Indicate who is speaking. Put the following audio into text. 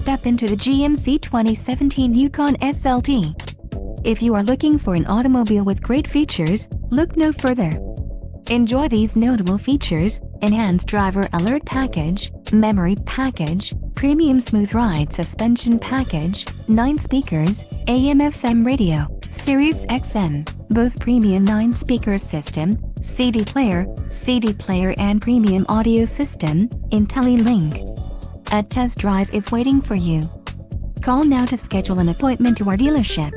Speaker 1: step into the GMC 2017 Yukon SLT. If you are looking for an automobile with great features, look no further. Enjoy these notable features: enhanced driver alert package, memory package, premium smooth ride suspension package, 9 speakers, AM/FM radio, Sirius XM, Bose premium 9-speaker system, CD player and premium audio system, IntelliLink. A test drive is waiting for you. Call now to schedule an appointment to our dealership.